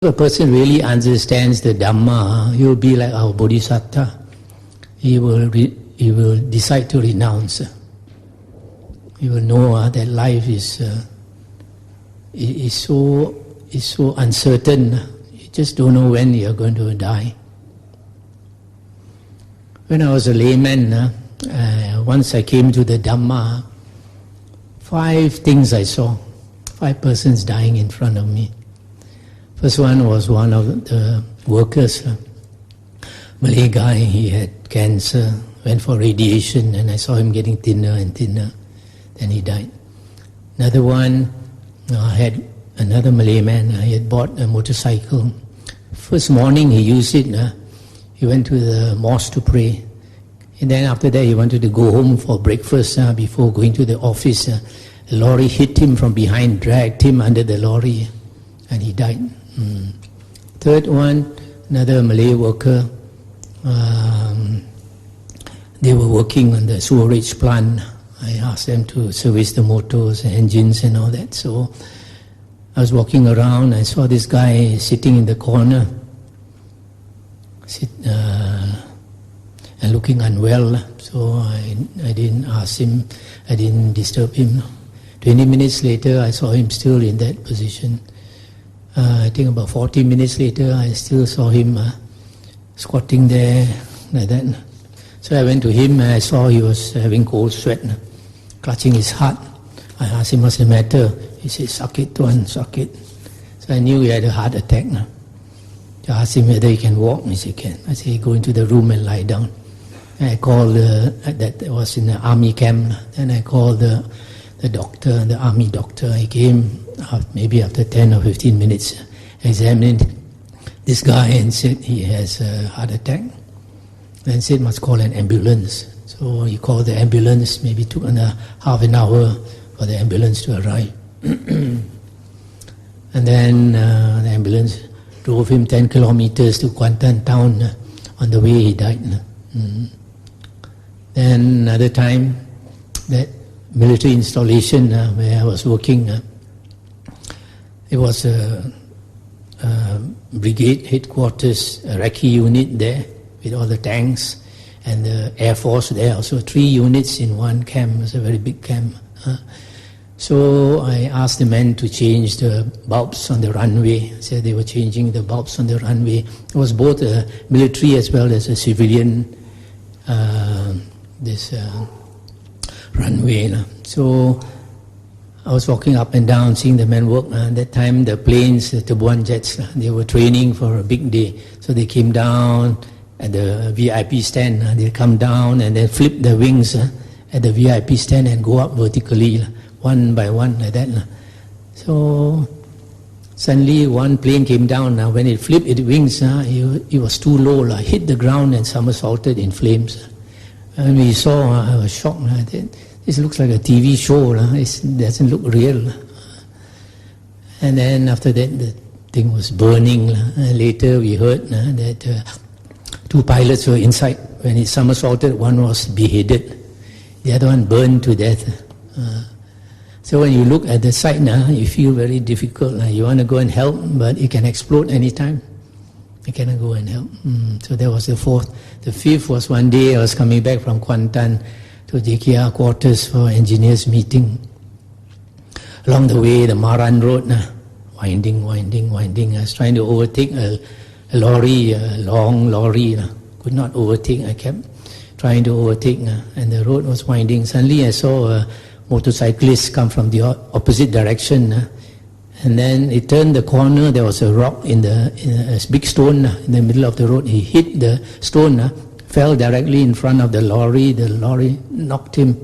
If a person really understands the Dhamma, he will be like our Bodhisattva. He will decide to renounce. He will know that life is so uncertain. You just don't know when you are going to die. When I was a layman, once I came to the Dhamma, 5 things I saw. 5 persons dying in front of me. First one was one of the workers, Malay guy. He had cancer, went for radiation, and I saw him getting thinner and thinner. Then he died. Another one, I had another Malay man. He had bought a motorcycle. First morning he used it. He went to the mosque to pray. And then after that he wanted to go home for breakfast before going to the office. A lorry hit him from behind, dragged him under the lorry, and he died. Third one, another Malay worker. They were working on the sewerage plant. I asked them to service the motors, engines and all that. So I was walking around, I saw this guy sitting in the corner and looking unwell. So I didn't ask him, I didn't disturb him. 20 minutes later, I saw him still in that position. I think about 40 minutes later, I still saw him squatting there like that. So I went to him and I saw he was having cold sweat, clutching his heart. I asked him, what's the matter? He said, sakit tuan, sakit. So I knew he had a heart attack. I asked him whether he can walk. He said, can. I said, go into the room and lie down. And I called, that was in the army camp. Then I called the doctor, the army doctor. He came maybe after 10 or 15 minutes, examined this guy and said he has a heart attack. Then said must call an ambulance. So he called the ambulance. Maybe took half an hour for the ambulance to arrive. And then the ambulance drove him 10 kilometers to Kuantan town. On the way he died. Then another time, that military installation where I was working, it was a brigade headquarters, a recce unit there with all the tanks, and the Air Force there, also 3 units in one camp. It was a very big camp. So I asked the men to change the bulbs on the runway. So they were changing the bulbs on the runway. It was both a military as well as a civilian runway. So I was walking up and down, seeing the men work. At that time, the planes, the Tebuan jets, they were training for a big day. So they came down at the VIP stand. They come down and then flip the wings at the VIP stand and go up vertically, one by one, like that. So suddenly one plane came down. When it flipped its wings, it was too low, hit the ground and somersaulted in flames. And we saw, I was shocked. This looks like a TV show. It doesn't look real. And then after that, the thing was burning. Later we heard that 2 pilots were inside. When it somersaulted, one was beheaded. The other one burned to death. So when you look at the site now, you feel very difficult. You want to go and help, but it can explode anytime. You cannot go and help. So that was the 4th. The 5th was one day I was coming back from Kuantan to Nikaya quarters for engineers meeting. Along the way, the Maran Road, winding. I was trying to overtake a lorry, a long lorry. Could not overtake. I kept trying to overtake, and the road was winding. Suddenly I saw a motorcyclist come from the opposite direction. And then it turned the corner. There was a rock a big stone in the middle of the road. He hit the stone, fell directly in front of the lorry. The lorry knocked him.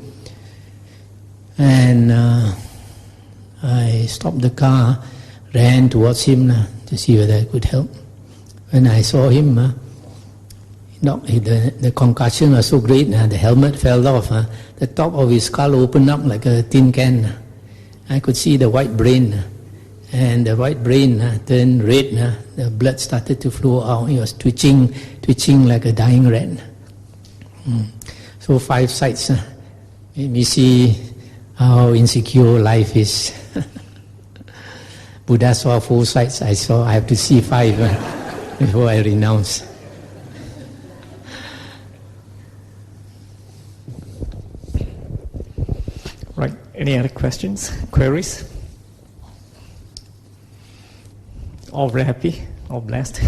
And I stopped the car, ran towards him to see whether I could help. When I saw him, the concussion was so great, the helmet fell off. The top of his skull opened up like a tin can. I could see the white brain. And the white brain turned red. The blood started to flow out. He was twitching like a dying rat. So 5 sights made me see how insecure life is. Buddha saw 4 sides, I have to see 5 before I renounce. Right. Any other questions, queries? All very happy, all blessed.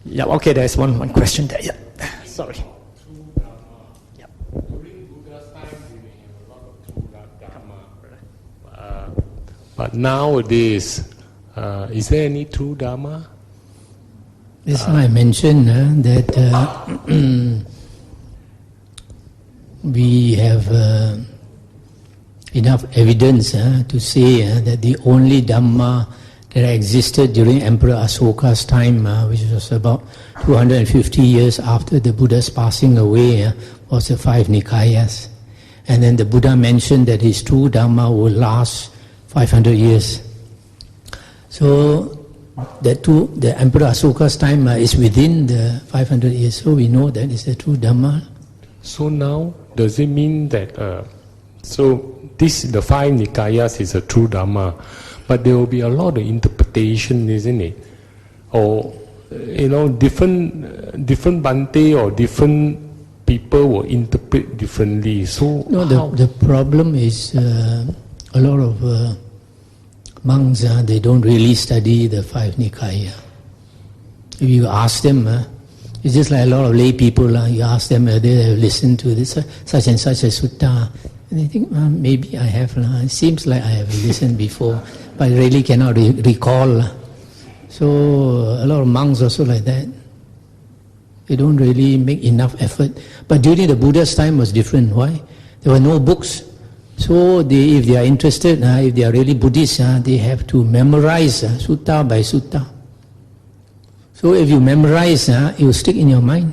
Yeah, okay, there's one question there. Yeah, sorry. Yeah. During Buddha's time, we may have a lot of true Dharma. But nowadays, is there any true Dharma? That's why I mentioned that we have enough evidence to say that the only Dhamma that existed during Emperor Asoka's time, which was about 250 years after the Buddha's passing away, was the 5 Nikayas. And then the Buddha mentioned that his true Dhamma will last 500 years. So the Emperor Asoka's time is within the 500 years, so we know that it's the true Dhamma. So now, does it mean that, the 5 Nikayas is a true Dhamma, but there will be a lot of interpretation, isn't it? Or, different Bhante or different people will interpret differently. So no, the problem is a lot of monks, they don't really study the 5 Nikaya. If you ask them, it's just like a lot of lay people, you ask them whether they have listened to this, such and such a sutta, and they think, maybe I have. It seems like I have listened before, but I really cannot recall. So a lot of monks also like that. They don't really make enough effort. But during the Buddha's time was different. Why? There were no books. So if they are interested, if they are really Buddhists, they have to memorize sutta by sutta. So if you memorize, it will stick in your mind.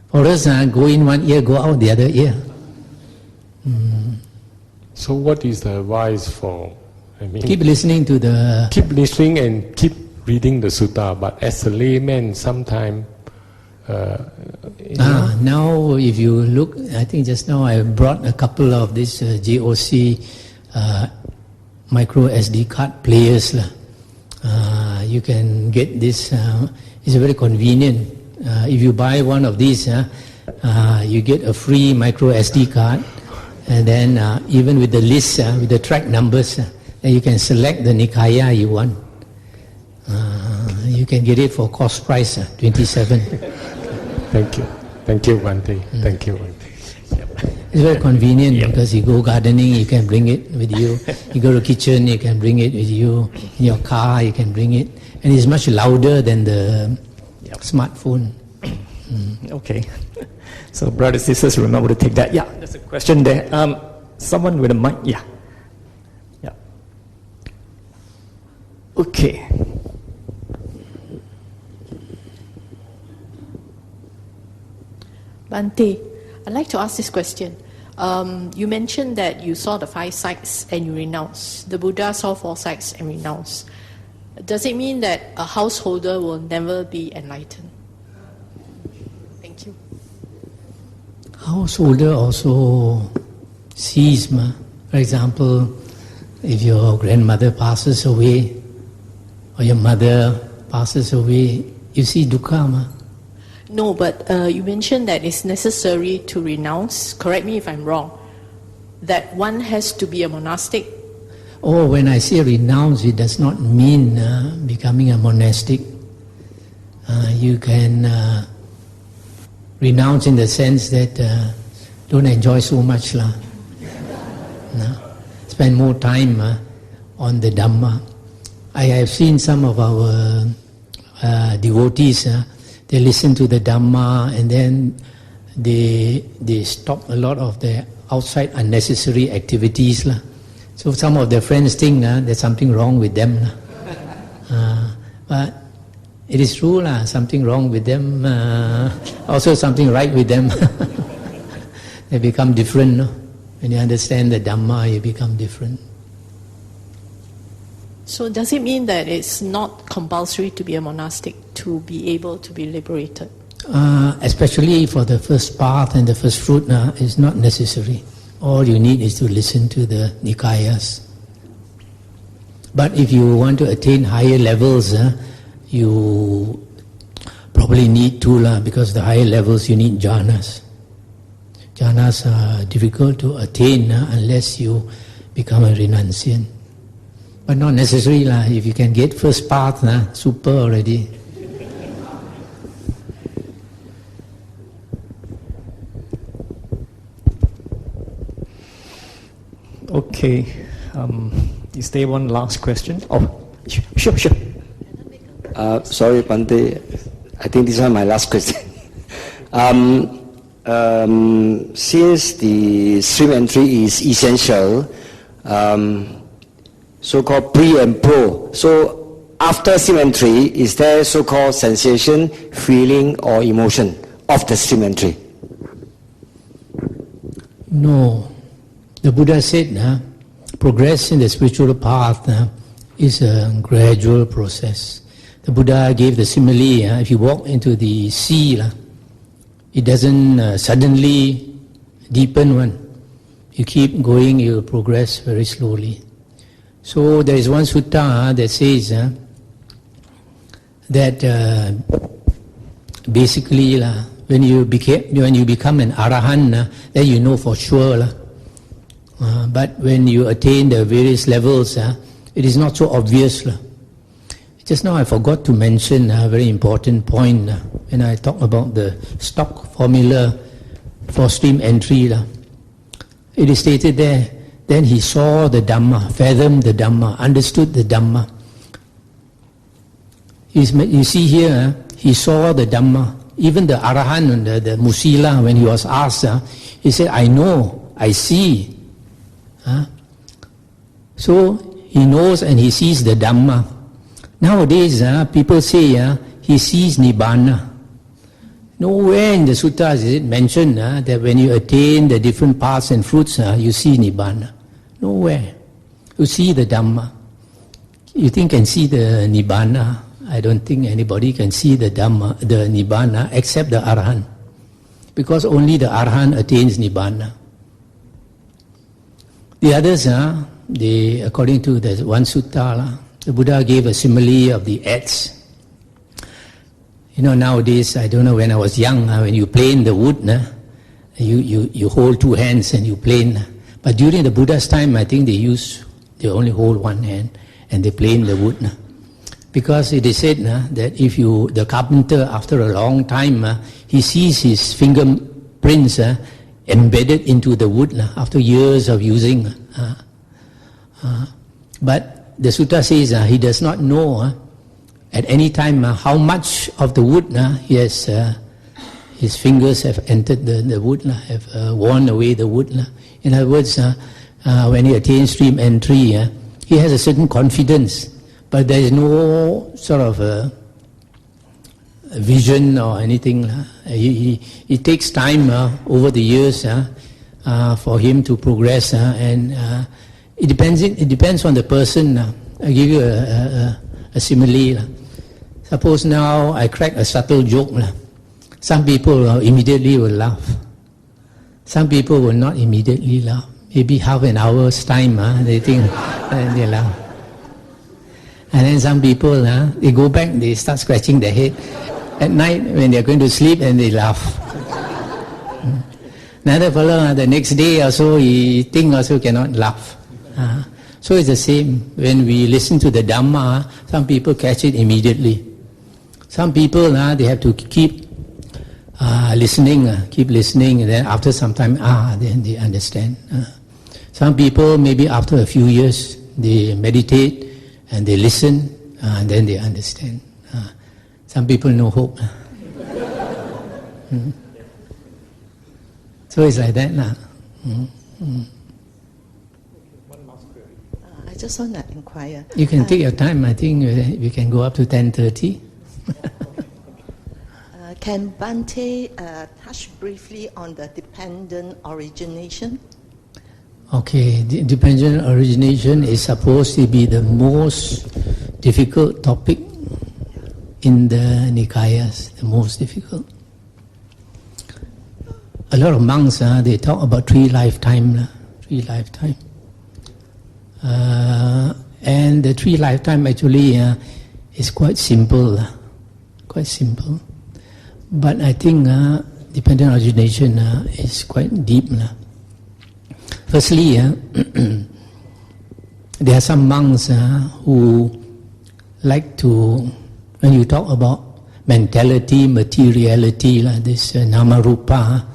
For us, go in one ear, go out the other ear. So what is the advice for? Keep listening to the... Keep listening and keep reading the sutta, but as a layman, sometimes... now if you look, I think just now I brought a couple of these JOC micro SD card players. You can get this, it's very convenient. If you buy one of these, you get a free micro SD card, and then even with the list, with the track numbers, then you can select the Nikaya you want. You can get it for cost price, 27. Thank you. Thank you, Bhante. Thank you, Bhante. It's very convenient because you go gardening, you can bring it with you. You go to kitchen, you can bring it with you. In your car, you can bring it. And it's much louder than the smartphone. Okay. So brothers and sisters, remember to take that. Yeah, there's a question there. Someone with a mic. Yeah. Okay. Bhante, I'd like to ask this question. You mentioned that you saw the 5 sides and you renounced. The Buddha saw 4 sides and renounced. Does it mean that a householder will never be enlightened? Thank you. Householder also sees. For example, if your grandmother passes away or your mother passes away, you see dukkha. No, but you mentioned that it's necessary to renounce, correct me if I'm wrong, that one has to be a monastic. Oh, when I say renounce, it does not mean becoming a monastic. You can renounce in the sense that don't enjoy so much. Spend more time on the Dhamma. I have seen some of our devotees, they listen to the Dhamma and then they stop a lot of their outside unnecessary activities. So some of their friends think there's something wrong with them. But it is true, something wrong with them, also something right with them. They become different. When you understand the Dhamma, you become different. So does it mean that it's not compulsory to be a monastic to be able to be liberated? Especially for the first path and the first fruit, it's not necessary. All you need is to listen to the Nikayas. But if you want to attain higher levels, you probably need to, because the higher levels you need jhanas. Jhanas are difficult to attain unless you become a renunciant. But not necessarily, if you can get first path, super already. Okay. Is there one last question? Oh, sure. Sorry, Bhante. I think this is my last question. Since the stream entry is essential, so-called pre and pro. So after stream entry, is there so-called sensation, feeling, or emotion of the stream entry? No. The Buddha said, progress in the spiritual path is a gradual process. The Buddha gave the simile, if you walk into the sea, it doesn't suddenly deepen one. You keep going, you progress very slowly. So there is one sutta that says that basically when you become an arahant, then you know for sure. But when you attain the various levels, it is not so obvious. Just now I forgot to mention a very important point when I talk about the stock formula for stream entry. It is stated there, then he saw the Dhamma, fathomed the Dhamma, understood the Dhamma. You see here, he saw the Dhamma. Even the Arahant, the Musila, when he was asked, he said, I know, I see. So he knows and he sees the Dhamma. Nowadays, people say he sees Nibbana. Nowhere in the suttas is it mentioned that when you attain the different paths and fruits, you see Nibbana. Nowhere. You see the Dhamma. You think can see the Nibbana? I don't think anybody can see the Dhamma, the Nibbana, except the Arahant. Because only the Arahant attains Nibbana. The others, according to the one sutta, the Buddha gave a simile of the ants. Nowadays, I don't know, when I was young, when you plane the wood, you hold two hands and you plane. But during the Buddha's time, I think they only hold one hand and they plane the wood. Because it is said that if the carpenter, after a long time, he sees his fingerprints embedded into the wood after years of using. But the sutta says he does not know at any time how much of the wood his fingers have entered the wood, have worn away the wood. In other words, when he attains stream entry, he has a certain confidence, but there is no sort of vision or anything. It takes time over the years for him to progress, and it depends on the person. I give you a simile. Suppose now I crack a subtle joke. Some people immediately will laugh. Some people will not immediately laugh. Maybe half an hour's time, they think, and they laugh. And then some people, they go back, they start scratching their head. At night, when they're going to sleep, and they laugh. Another fellow, the next day or so, he think also cannot laugh. So it's the same. When we listen to the Dhamma, some people catch it immediately. Some people, they have to keep listening, and then after some time, then they understand. Some people, maybe after a few years, they meditate and they listen, and then they understand. Some people no hope. So it's like that. I just want to inquire. You can take your time. I think we can go up to 10:30. Can Bhante touch briefly on the dependent origination? Okay, dependent origination is supposed to be the most difficult topic in the Nikayas, the most difficult. a lot of monks, they talk about 3 lifetime. 3 lifetime. And the 3 lifetime actually is quite simple. Quite simple. But I think dependent origination is quite deep. Firstly, there are some monks who like to, when you talk about mentality, materiality, like this nama rupa,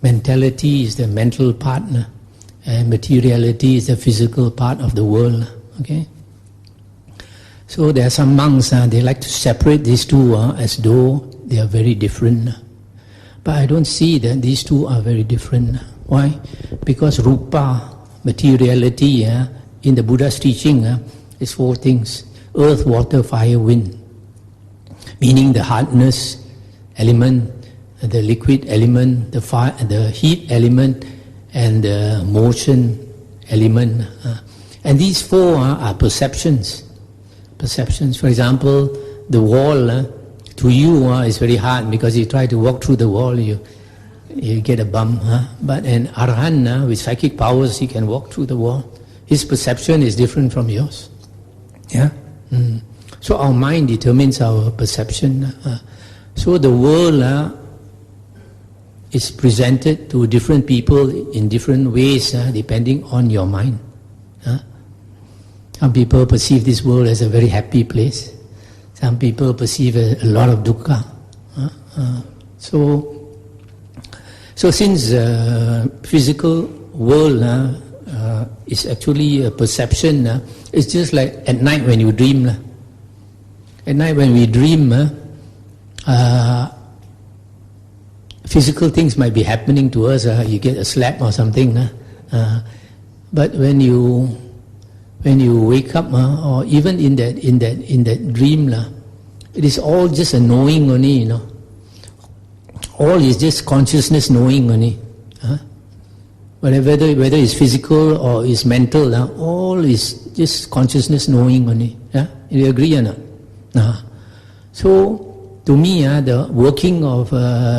mentality is the mental part, and materiality is the physical part of the world. Okay. So there are some monks, they like to separate these two as though they are very different. But I don't see that these two are very different. Why? Because rupa, materiality, in the Buddha's teaching is 4 things: earth, water, fire, wind. Meaning the hardness element, the liquid element, the fire, the heat element, and the motion element. And these 4 are perceptions. Perceptions. For example, the wall to you is very hard because you try to walk through the wall, you get a bump. But an arahant with psychic powers, he can walk through the wall. His perception is different from yours. Yeah. So our mind determines our perception. So the world is presented to different people in different ways, depending on your mind. Some people perceive this world as a very happy place. Some people perceive a lot of dukkha. So since physical world is actually a perception, it's just like at night when you dream. At night when we dream, physical things might be happening to us. You get a slap or something. But when you wake up, or even in that dream, it is all just a knowing only. All is just consciousness knowing only. Whether it's physical or it's mental, all is just consciousness knowing only. You agree or not? So, to me, the working of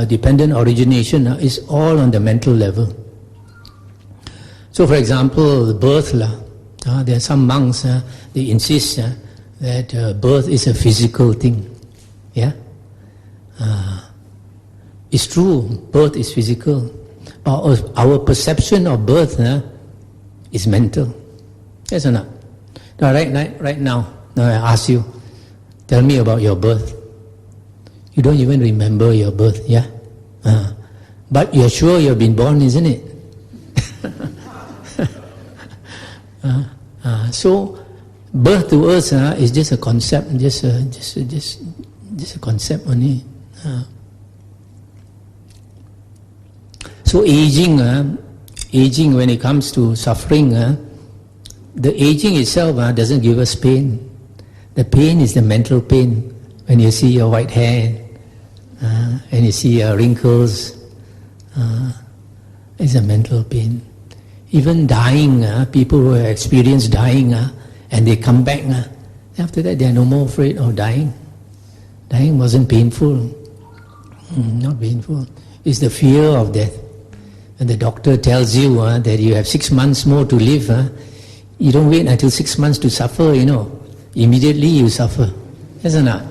dependent origination is all on the mental level. So, for example, birth, there are some monks, they insist that birth is a physical thing. Yeah? It's true, birth is physical. But our perception of birth is mental. Yes or not? Now, right now, I ask you, tell me about your birth. You don't even remember your birth, yeah? But you're sure you've been born, isn't it? So, birth to us is just a concept, just a concept only. So aging when it comes to suffering, the aging itself doesn't give us pain. The pain is the mental pain. When you see your white hair, and you see your wrinkles, it's a mental pain. Even dying, people who have experienced dying, and they come back, after that they are no more afraid of dying. Dying wasn't painful. Not painful. It's the fear of death. And the doctor tells you that you have 6 months more to live, you don't wait until 6 months to suffer, Immediately you suffer. Yes or not?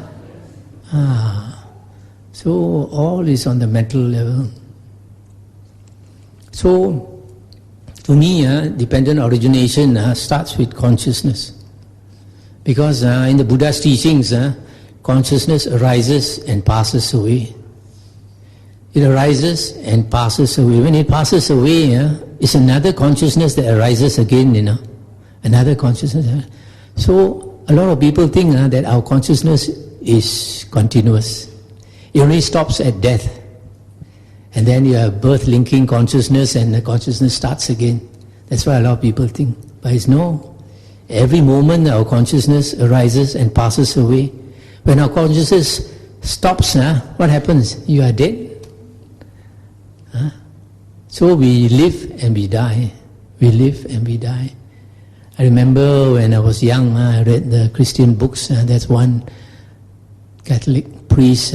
So all is on the mental level. So, to me, dependent origination starts with consciousness. Because in the Buddha's teachings, consciousness arises and passes away. It arises and passes away. When it passes away, it's another consciousness that arises again, Another consciousness. So, a lot of people think that our consciousness is continuous. It only stops at death. And then you have birth linking consciousness and the consciousness starts again. That's what a lot of people think. But it's no. Every moment our consciousness arises and passes away. When our consciousness stops, what happens? You are dead. So we live and we die. We live and we die. I remember when I was young, I read the Christian books. There's one Catholic priest.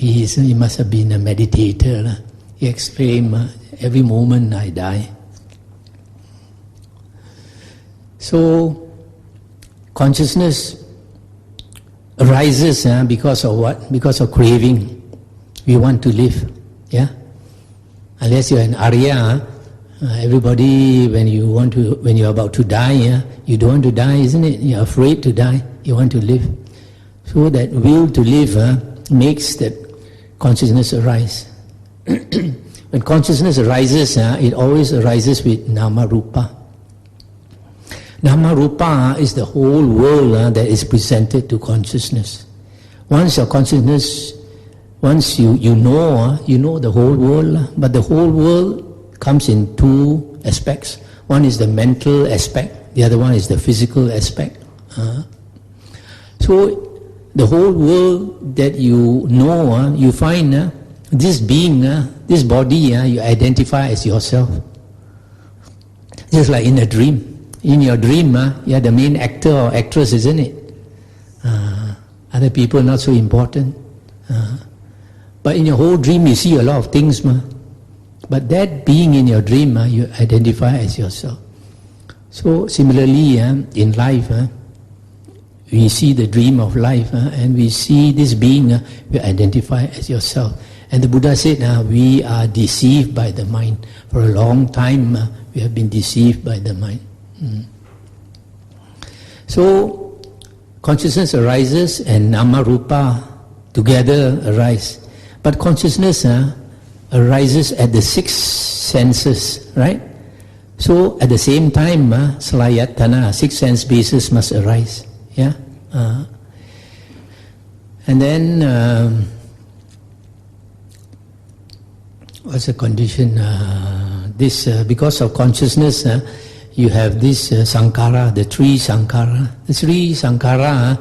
He must have been a meditator. He explained, every moment I die. So, consciousness arises because of what? Because of craving. We want to live. Yeah? Unless you're an Arya, everybody, when you're about to die, you don't want to die, isn't it? You're afraid to die. You want to live. So that will to live makes that consciousness arise. When consciousness arises, it always arises with Nama Rupa. Nama Rupa is the whole world that is presented to consciousness. Once your consciousness, once you know the whole world, but the whole world comes in two aspects. One is the mental aspect, the other one is the physical aspect. So the whole world that you know, you find this being, this body, you identify as yourself. Just like in a dream. In your dream, you're the main actor or actress, isn't it? Other people not so important. But in your whole dream, you see a lot of things. But that being in your dream, you identify as yourself. So similarly, in life, we see the dream of life, and we see this being, we identify as yourself. And the Buddha said, we are deceived by the mind. For a long time, we have been deceived by the mind. So, consciousness arises and Nama Rupa together arise. But consciousness arises at the six senses, right? So, at the same time, Salayatana, six sense bases must arise. Yeah? And then, what's the condition? Because of consciousness, you have this Sankara, the three Sankara. The three Sankara,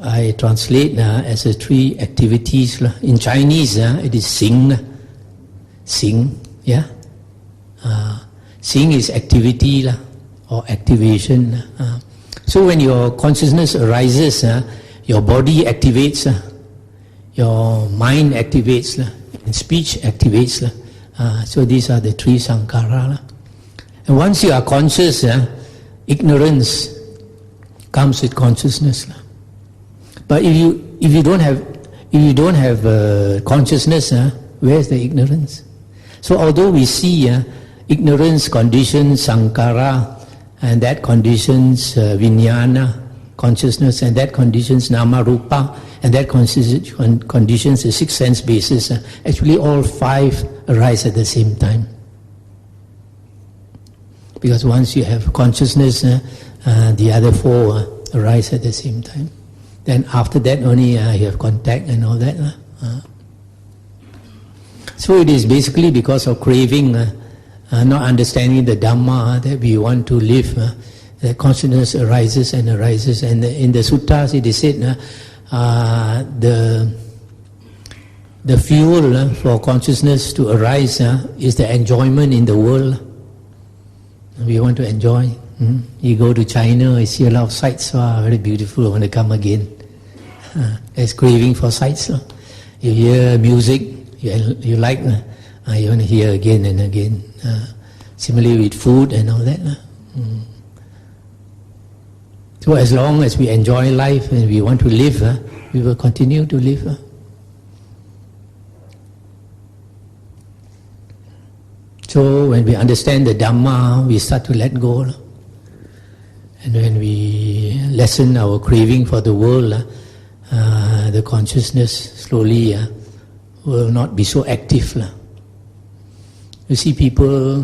I translate as the three activities. In Chinese, it is Sing. Sing, yeah? Sing is activity or activation. So when your consciousness arises, your body activates, your mind activates, and speech activates. So these are the three Sankara. And once you are conscious, ignorance comes with consciousness. But if you don't have consciousness, where's the ignorance? So although we see ignorance conditions Sankara, and that conditions Vijnana, consciousness, and that conditions Nama Rupa, and that conditions the six sense bases, actually all five arise at the same time. Because once you have consciousness, the other four arise at the same time. Then after that only you have contact and all that. So it is basically because of craving, not understanding the Dhamma that we want to live, that consciousness arises and arises. And in the suttas it is said, the fuel for consciousness to arise is the enjoyment in the world. We want to enjoy. You go to China, you see a lot of sights, very beautiful, I want to come again. There's craving for sights. You hear music, you like, you want to hear again and again. Similarly with food and all that. So as long as we enjoy life and we want to live, we will continue to live. So when we understand the Dhamma, we start to let go. And when we lessen our craving for the world, the consciousness slowly will not be so active. You see people,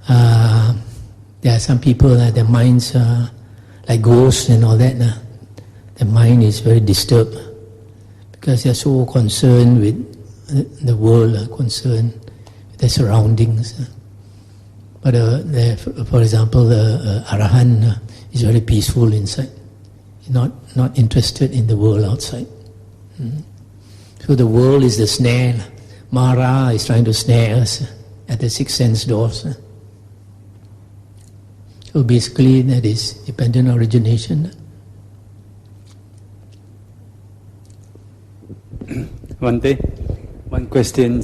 there are some people, their minds like ghosts and all that. The mind is very disturbed because they are so concerned with the world, concerned with their surroundings. But for example, the Arahant is very peaceful inside, not interested in the world outside. So the world is the snare. Mara is trying to snare us at the six sense doors. So basically that is dependent origination. Bhante, one question: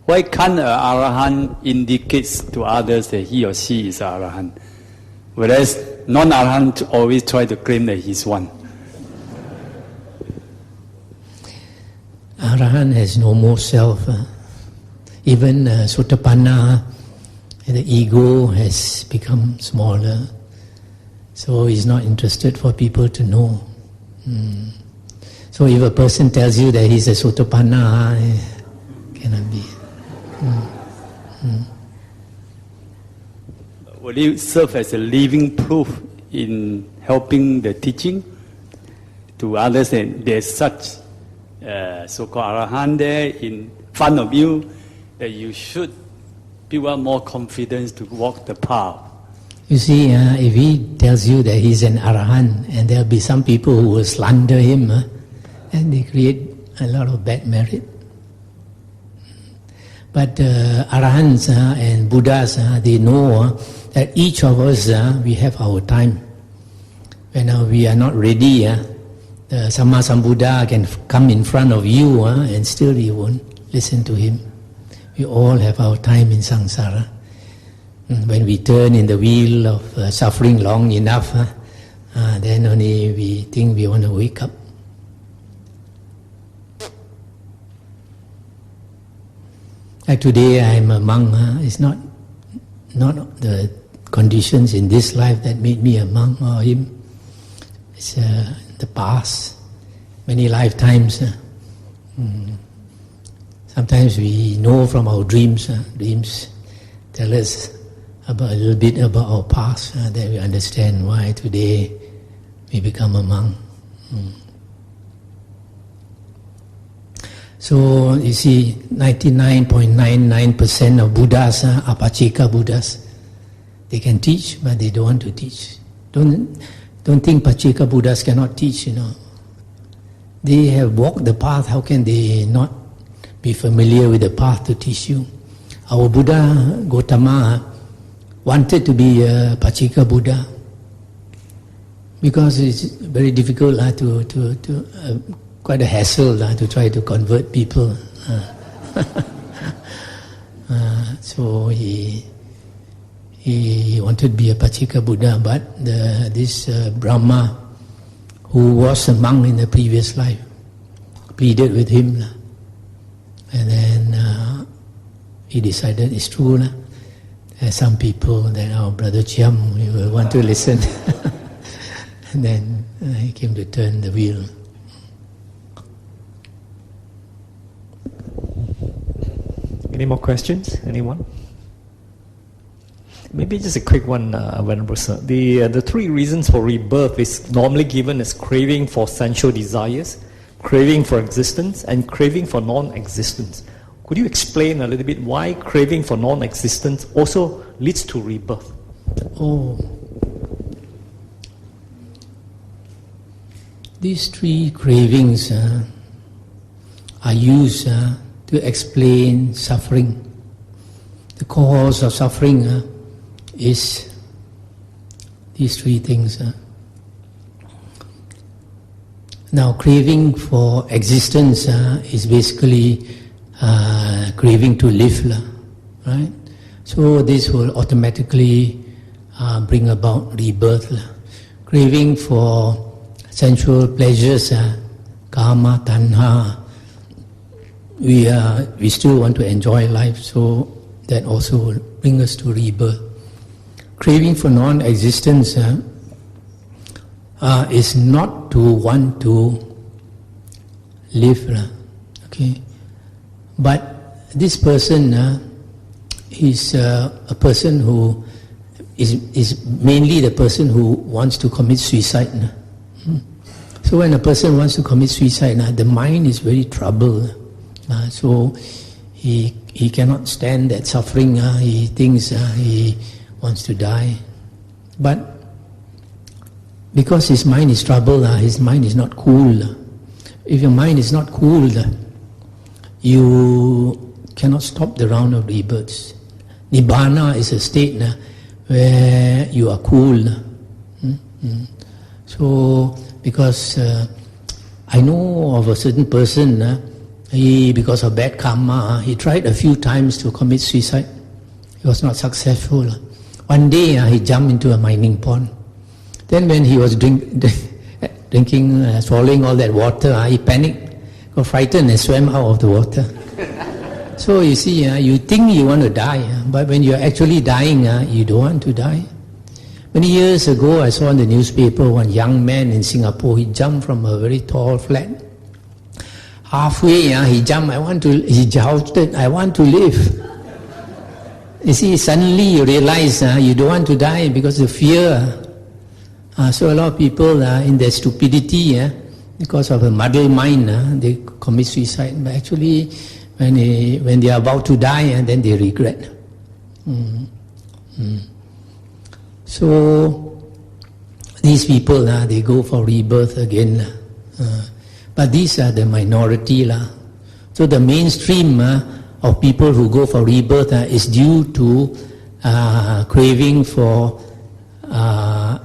why can't an Arahant indicates to others that he or she is Arahant, whereas non-Arahant always try to claim that he's one? Arahant has no more self. Even Sotapanna, the ego has become smaller. So he's not interested for people to know. So if a person tells you that he's a Sotapanna, cannot be. Will it serve as a living proof in helping the teaching to others that there's such so-called Arahant there in front of you, that you should build up more confidence to walk the path? You see, if he tells you that he's an Arahant, and there'll be some people who will slander him, and they create a lot of bad merit. But Arahants and Buddhas, they know that each of us, we have our time. When we are not ready, the Samma Sambuddha can come in front of you, and still you won't listen to him. We all have our time in samsara. When we turn in the wheel of suffering long enough, then only we think we want to wake up. Like today I am a monk. It's not the conditions in this life that made me a monk or him. It's the past, many lifetimes. Sometimes we know from our dreams. Dreams tell us a little bit about our past, that we understand why today we become a monk. So you see, 99.99% of Buddhas are Pacheka Buddhas. They can teach, but they don't want to teach. Don't think Pacheka Buddhas cannot teach, They have walked the path, how can they not be familiar with the path to teach you? Our Buddha, Gautama, wanted to be a Pacheka Buddha because it's very difficult quite a hassle to try to convert people. So he wanted to be a Pacheka Buddha, but this Brahma, who was a monk in the previous life, pleaded with him. And then he decided it's true. There are some people that our brother Chiam, we will want to listen. And then he came to turn the wheel. Any more questions? Anyone? Maybe just a quick one, Venerable Sir. The three reasons for rebirth is normally given as craving for sensual desires, craving for existence, and craving for non-existence. Could you explain a little bit why craving for non-existence also leads to rebirth? These three cravings are used to explain suffering. The cause of suffering is these three things. Now, craving for existence is basically craving to live, right? So this will automatically bring about rebirth. Craving for sensual pleasures, kama, tanha, we still want to enjoy life, so that also will bring us to rebirth. Craving for non-existence is not to want to live, okay? But this person is a person who is mainly the person who wants to commit suicide. So when a person wants to commit suicide, the mind is very troubled. So he cannot stand that suffering. He thinks he wants to die. But because his mind is troubled, his mind is not cool. If your mind is not cool, you cannot stop the round of rebirths. Nibbana is a state where you are cool. So, because I know of a certain person because of bad karma, he tried a few times to commit suicide. He was not successful. One day he jumped into a mining pond. Then when he was drinking, swallowing all that water, he panicked, got frightened and swam out of the water. So you see, you think you want to die, but when you're actually dying, you don't want to die. Many years ago, I saw in the newspaper one young man in Singapore, he jumped from a very tall flat. Halfway, he jumped, he shouted, I want to live. You see, suddenly you realize you don't want to die because of fear. So a lot of people in their stupidity, because of a muddled mind, they commit suicide. But actually, when they are about to die, then they regret. So these people, they go for rebirth again. But these are the minority. So the mainstream of people who go for rebirth is due to craving for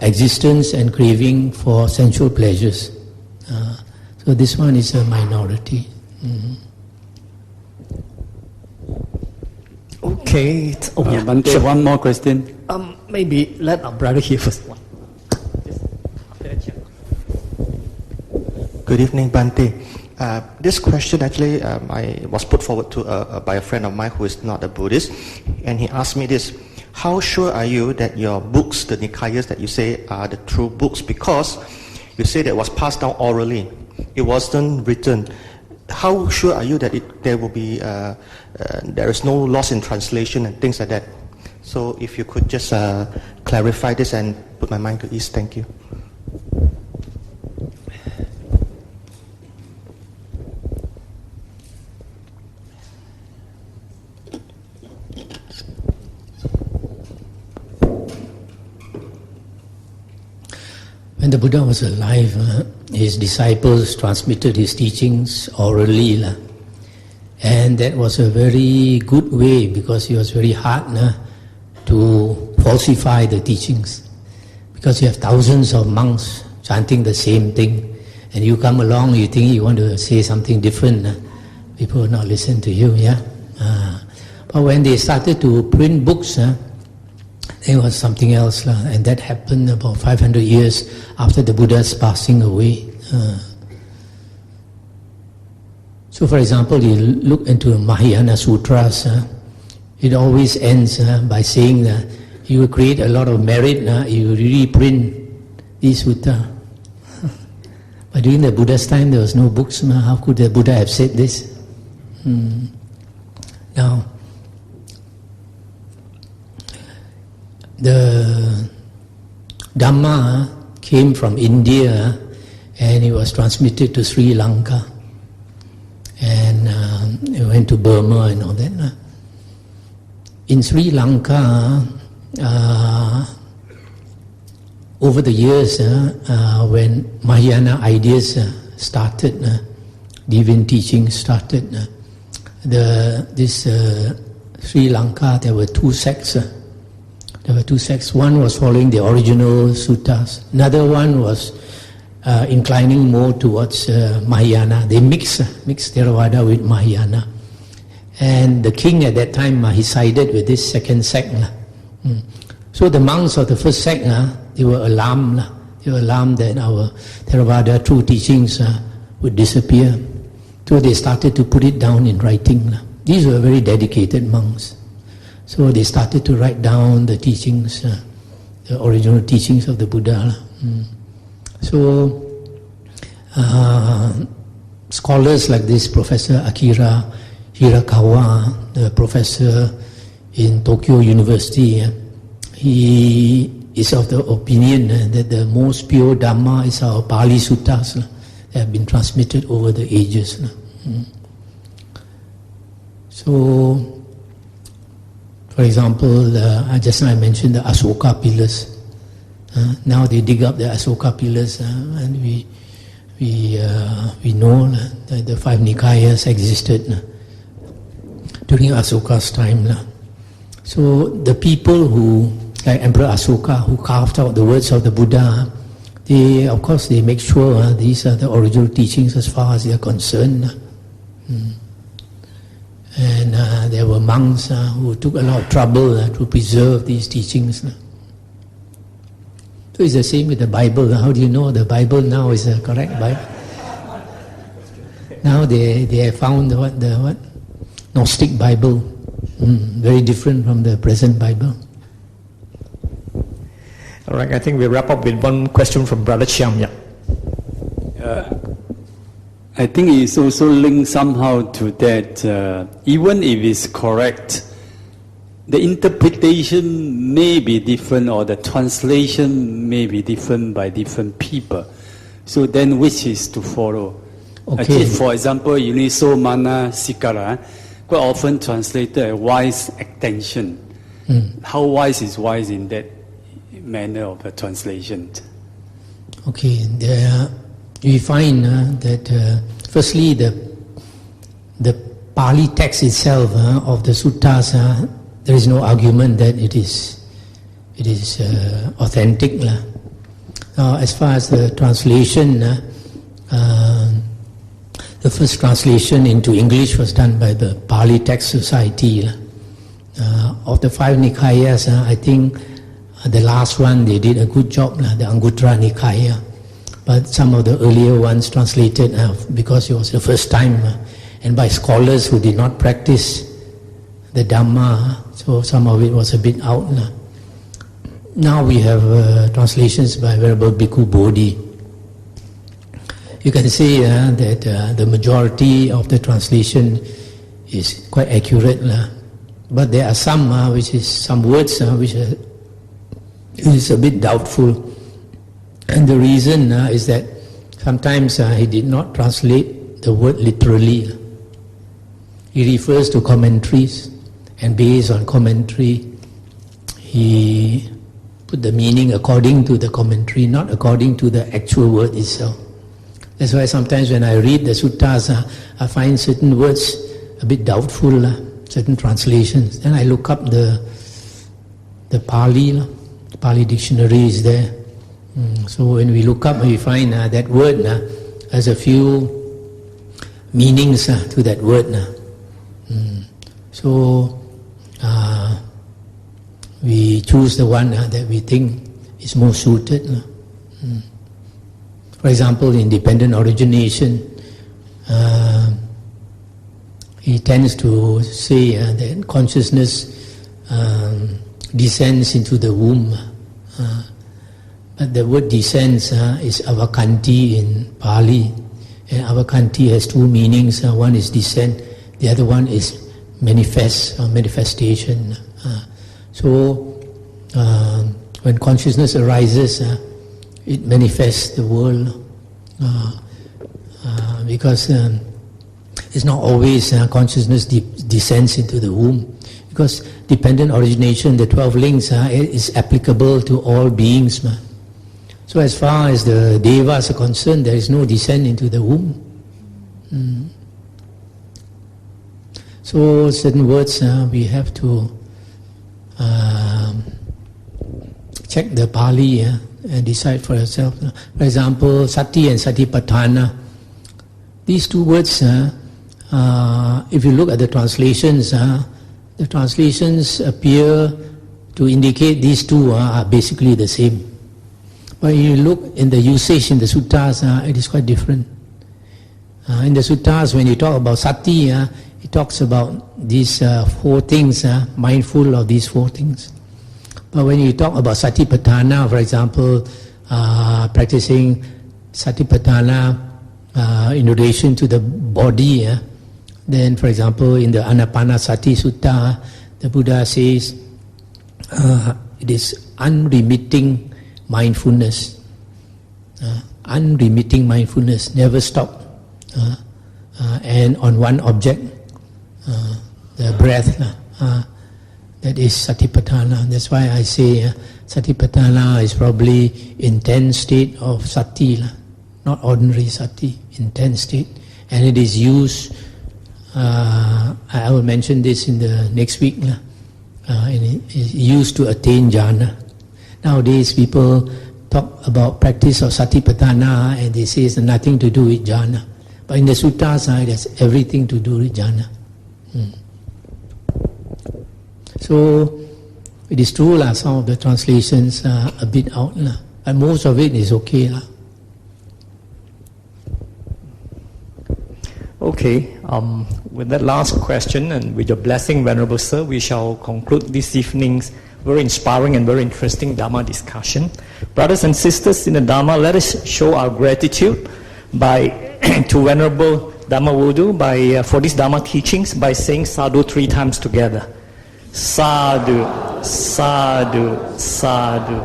existence and craving for sensual pleasures. So this one is a minority. Okay. Bhante, Sure. one more question. Maybe let our brother here first. Good evening, Bhante. This question actually I was put forward to by a friend of mine who is not a Buddhist, and he asked me this: how sure are you that your books, the Nikayas that you say are the true books? Because you say that it was passed down orally, it wasn't written. How sure are you that there will be there is no loss in translation and things like that? So if you could just clarify this and put my mind to ease, thank you. When the Buddha was alive, his disciples transmitted his teachings orally. And that was a very good way, because it was very hard to falsify the teachings. Because you have thousands of monks chanting the same thing, and you come along, you think you want to say something different, people will not listen to you. But when they started to print books, it was something else, and that happened about 500 years after the Buddha's passing away. So for example, you look into Mahayana Sutras, it always ends by saying that you will create a lot of merit, you will reprint these sutta. But during the Buddha's time, there was no books. How could the Buddha have said this? Now, the Dhamma came from India, and it was transmitted to Sri Lanka, and it went to Burma and all that. In Sri Lanka, over the years, when Mahayana ideas started, Deviant teaching started, this Sri Lanka, there were two sects. One was following the original suttas. Another one was inclining more towards Mahayana. They mixed Theravada with Mahayana. And the king at that time, he sided with this second sect. So the monks of the first sect, they were alarmed. They were alarmed that our Theravada true teachings would disappear. So they started to put it down in writing. These were very dedicated monks. So they started to write down the teachings, the original teachings of the Buddha. So scholars like this, Professor Akira Hirakawa, the professor in Tokyo University, he is of the opinion that the most pure Dhamma is our Pali Suttas that have been transmitted over the ages. So, for example, just now I mentioned the Asoka pillars. Now they dig up the Asoka pillars, and we know that the 5 Nikayas existed during Asoka's time. So the people who, like Emperor Asoka, who carved out the words of the Buddha, they, of course, they make sure these are the original teachings as far as they are concerned. And there were monks who took a lot of trouble to preserve these teachings. So it's the same with the Bible. How do you know the Bible now is the correct Bible? Now they have found the what? Gnostic Bible. Very different from the present Bible. All right, I think we'll wrap up with one question from Brother Chiam. Yeah. I think it's also linked somehow to that, even if it's correct, the interpretation may be different or the translation may be different by different people. So then which is to follow? Okay. For example, Sotapanna and Sakadagamin, quite often translated as wise attention. How wise is wise in that manner of a translation? Okay, we find that firstly the Pali text itself of the suttas, there is no argument that it is authentic. As far as the translation, the first translation into English was done by the Pali Text Society. Of the 5 Nikayas, I think the last one they did a good job, the Anguttara Nikaya. But some of the earlier ones translated because it was the first time and by scholars who did not practice the Dhamma, so some of it was a bit out. Now we have translations by Venerable Bhikkhu Bodhi. You can say that the majority of the translation is quite accurate, but there are some some words which is a bit doubtful. And the reason is that sometimes he did not translate the word literally. He refers to commentaries, and based on commentary, he put the meaning according to the commentary, not according to the actual word itself. That's why sometimes when I read the suttas, I find certain words a bit doubtful, certain translations. Then I look up the Pali dictionary is there. So when we look up, we find that word has a few meanings to that word. So we choose the one that we think is more suited. For example, in dependent origination, he tends to say that consciousness descends into the womb. But the word descends is avakanti in Pali. And avakanti has 2 meanings. One is descent, the other one is manifest or manifestation. So when consciousness arises, it manifests the world. Because it's not always consciousness descends into the womb. Because dependent origination, the 12 links, is applicable to all beings. So as far as the devas are concerned, there is no descent into the womb. So certain words we have to check the Pali and decide for yourself. For example, sati and satipatthana. These 2 words, if you look at the translations appear to indicate these 2 are basically the same. But you look in the usage in the suttas, it is quite different. In the suttas, when you talk about sati, it talks about these 4 things, mindful of these 4 things. But when you talk about satipatthana, for example, practicing satipatthana in relation to the body, then, for example, in the Anapanasati Sutta, the Buddha says it is unremitting mindfulness. Unremitting mindfulness, never stop. And on one object, the breath, that is satipatthana. That's why I say satipatthana is probably intense state of sati, not ordinary sati, intense state. And it is used, I will mention this in the next week, and it is used to attain jhana. Nowadays people talk about practice of satipatthana and they say it's nothing to do with jhana. But in the Sutta side, that's everything to do with jhana. So it is true lah, some of the translations are a bit out lah, and most of it is okay lah. Okay, with that last question and with your blessing, Venerable Sir, we shall conclude this evening's very inspiring and very interesting Dhamma discussion. Brothers and sisters in the Dhamma, let us show our gratitude to Venerable Dhammavuddho for these Dhamma teachings by saying sadhu 3 times together. Sadhu, sadhu, sadhu.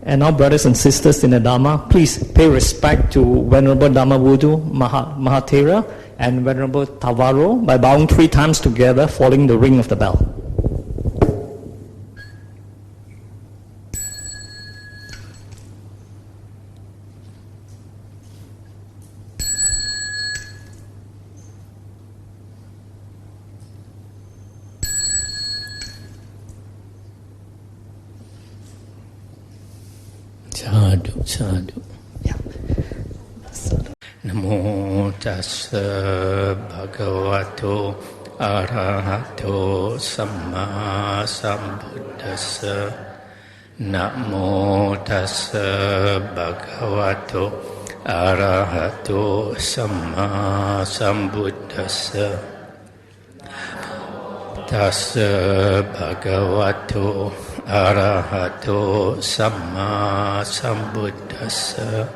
And now, brothers and sisters in the Dhamma, please pay respect to Venerable Dhammavuddho Mahathera and Venerable Tavaro by bowing 3 times together, following the ring of the bell. Sadhu, sadhu. Yeah. Namo tassa bhagavato arahato samma sambuddhassa. Namo tassa bhagavato arahato samma sambuddhassa. Tassa bhagavato arahato samma sambuddhassa.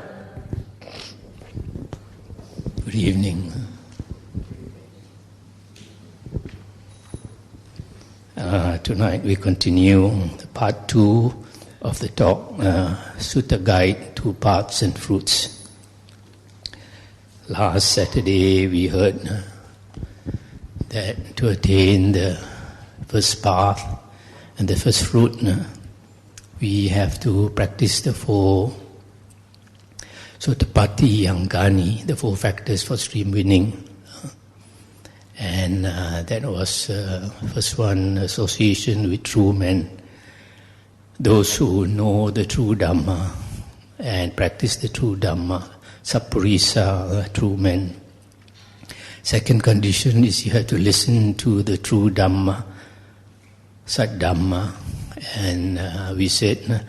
Good evening. Tonight we continue the part 2 of the talk, Sutta Guide to Paths and Fruits. Last Saturday we heard that to attain the first path and the first fruit, we have to practice the 4 Sotapatti Yangani, the 4 factors for stream winning. And that was first one, association with true men, those who know the true Dhamma and practice the true Dhamma, Sappurisa, true men. Second condition is you have to listen to the true Dhamma, Sat Dhamma, and we said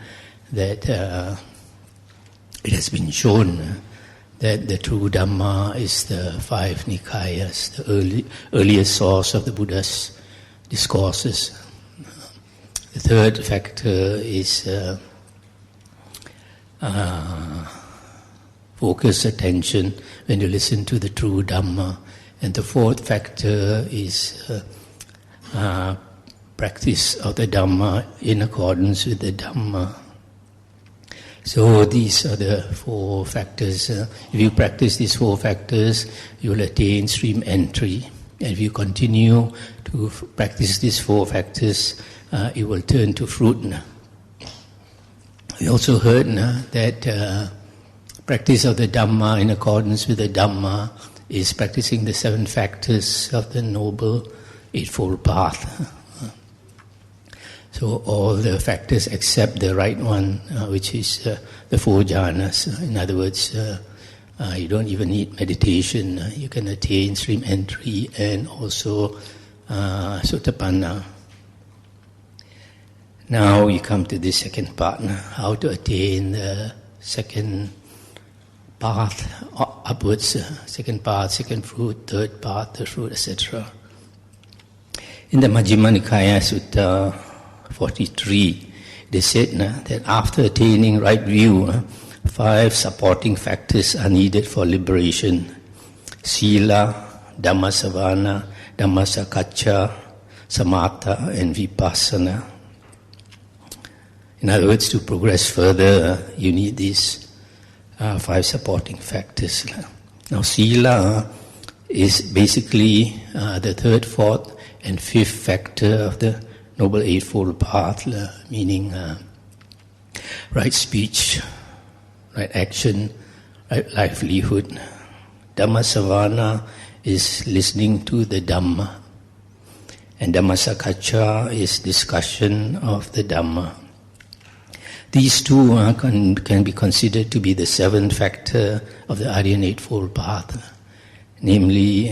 that it has been shown that the true Dhamma is the 5 Nikayas, the earliest source of the Buddha's discourses. The third factor is focus attention when you listen to the true Dhamma. And the fourth factor is practice of the Dhamma in accordance with the Dhamma. So these are the 4 factors. If you practice these 4 factors, you will attain stream entry. And if you continue to practice these 4 factors, it will turn to fruit. We also heard that practice of the Dhamma in accordance with the Dhamma is practicing the 7 factors of the Noble Eightfold Path. So all the factors except the right one, which is the 4 jhanas. In other words, you don't even need meditation. You can attain stream entry and also Sotapanna. Now we come to the second part, how to attain the second path upwards, second path, second fruit, third path, third fruit, etc. In the Majjhima Nikaya Sutta 43, they said that after attaining right view, 5 supporting factors are needed for liberation. Sila, Dhammasavana, Dhammasakacca, Samatha and Vipassana. In other words, to progress further, you need these 5 supporting factors. Now, Sila is basically the 3rd, 4th and 5th factor of the Noble Eightfold Path, meaning right speech, right action, right livelihood. Dhammasavana is listening to the Dhamma, and Dhammasakacca is discussion of the Dhamma. These 2 can be considered to be the 7th factor of the Aryan Eightfold Path. namely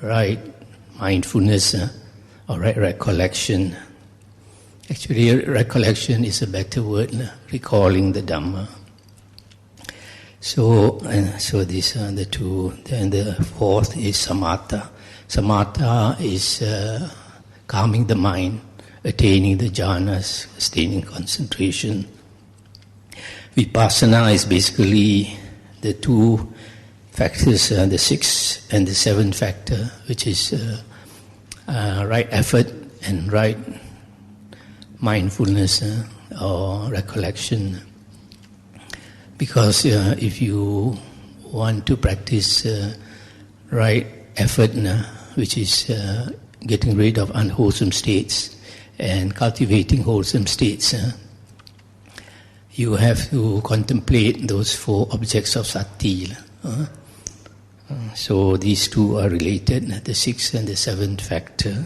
right mindfulness or right recollection. Actually, recollection is a better word, recalling the Dhamma. So these are the two. Then the fourth is samatha. Samatha is calming the mind, attaining the jhanas, sustaining concentration. Vipassana is basically the two factors, the sixth and the seventh factor, which is right effort and right mindfulness or recollection. Because if you want to practice right effort, which is getting rid of unwholesome states and cultivating wholesome states, you have to contemplate those four objects of sati. So these two are related, the sixth and the seventh factor.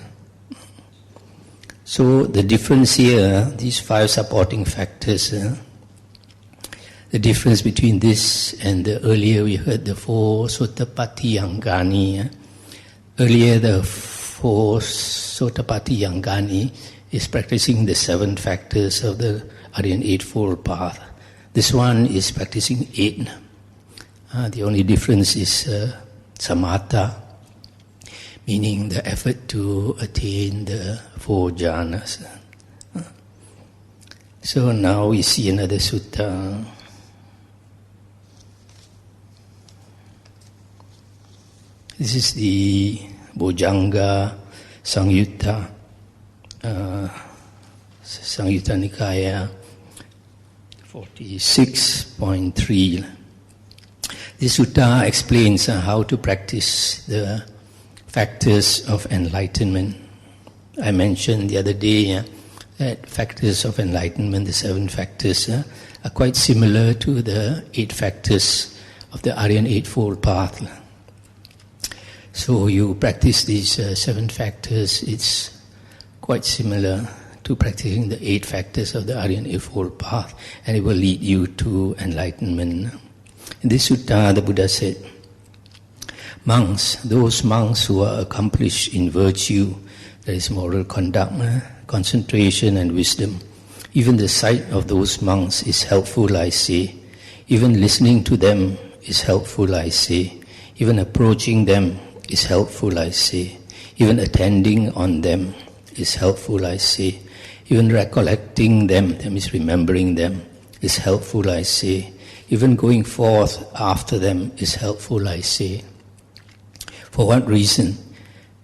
So the difference here, these five supporting factors, the difference between this and the earlier we heard the four Sotapatthiyangani. Earlier the four Sotapatthiyangani is practicing the seven factors of the Aryan Eightfold Path. This one is practicing 8. The only difference is samatha, meaning the effort to attain the 4 jhanas. So now we see another sutta. This is the Bojjhanga Samyutta, Samyutta Nikaya 46.3. This sutta explains how to practice the factors of enlightenment. I mentioned the other day that factors of enlightenment, the 7 factors, are quite similar to the 8 factors of the Aryan Eightfold Path. So you practice these 7 factors, it's quite similar to practicing the 8 factors of the Aryan Eightfold Path, and it will lead you to enlightenment. In this sutta, the Buddha said, monks, those monks who are accomplished in virtue, that is moral conduct, concentration and wisdom, even the sight of those monks is helpful, I say. Even listening to them is helpful, I say. Even approaching them is helpful, I say. Even attending on them is helpful, I say. Even recollecting them, that means remembering them, is helpful, I say. Even going forth after them is helpful, I say. For what reason?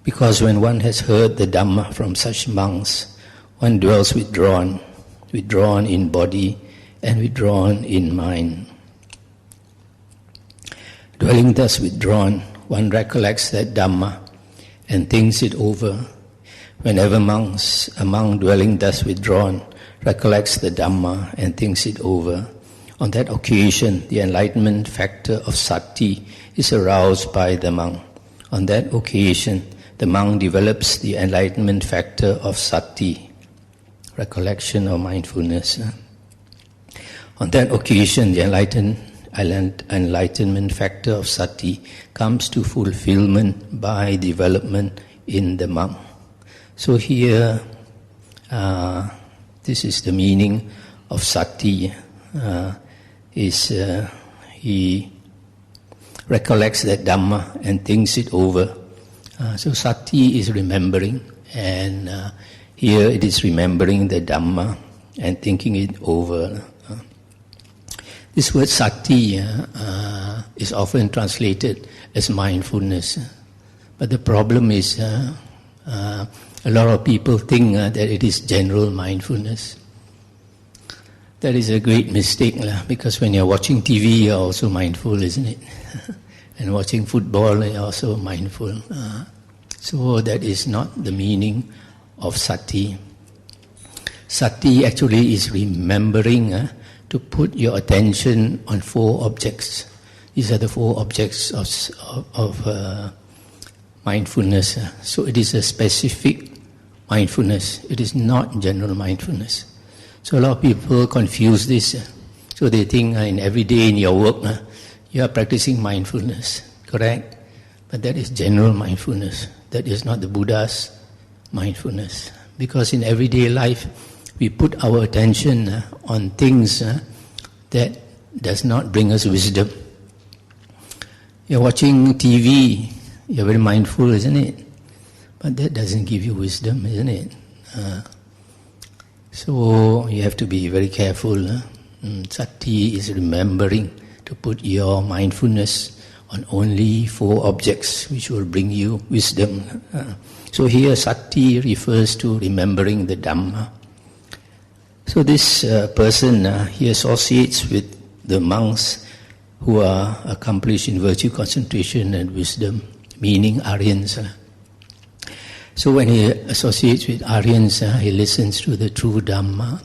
Because when one has heard the Dhamma from such monks, one dwells withdrawn in body and withdrawn in mind. Dwelling thus withdrawn, one recollects that Dhamma and thinks it over. Whenever a monk dwelling thus withdrawn recollects the Dhamma and thinks it over, on that occasion the enlightenment factor of sati is aroused by the monk. On that occasion, the monk develops the enlightenment factor of sati, recollection or mindfulness. On that occasion, the enlightenment factor of sati comes to fulfillment by development in the monk. So here, this is the meaning of sati. He recollects that Dhamma and thinks it over. So sati is remembering, and here it is remembering the Dhamma and thinking it over. This word sati is often translated as mindfulness, but the problem is a lot of people think that it is general mindfulness. That is a great mistake, because when you're watching TV, you're also mindful, isn't it? And watching football, you're also mindful. So that is not the meaning of sati. Sati actually is remembering to put your attention on 4 objects. These are the 4 objects of mindfulness. So it is a specific mindfulness. It is not general mindfulness. So a lot of people confuse this. So they think in every day in your work, you are practicing mindfulness, correct? But that is general mindfulness. That is not the Buddha's mindfulness. Because in everyday life, we put our attention on things that does not bring us wisdom. You're watching TV, you're very mindful, isn't it? But that doesn't give you wisdom, isn't it? So you have to be very careful. Sati is remembering to put your mindfulness on only 4 objects which will bring you wisdom. So here Sati refers to remembering the Dhamma. So this person, he associates with the monks who are accomplished in virtue, concentration and wisdom, meaning Aryans. So when he associates with Aryans, he listens to the true Dhamma.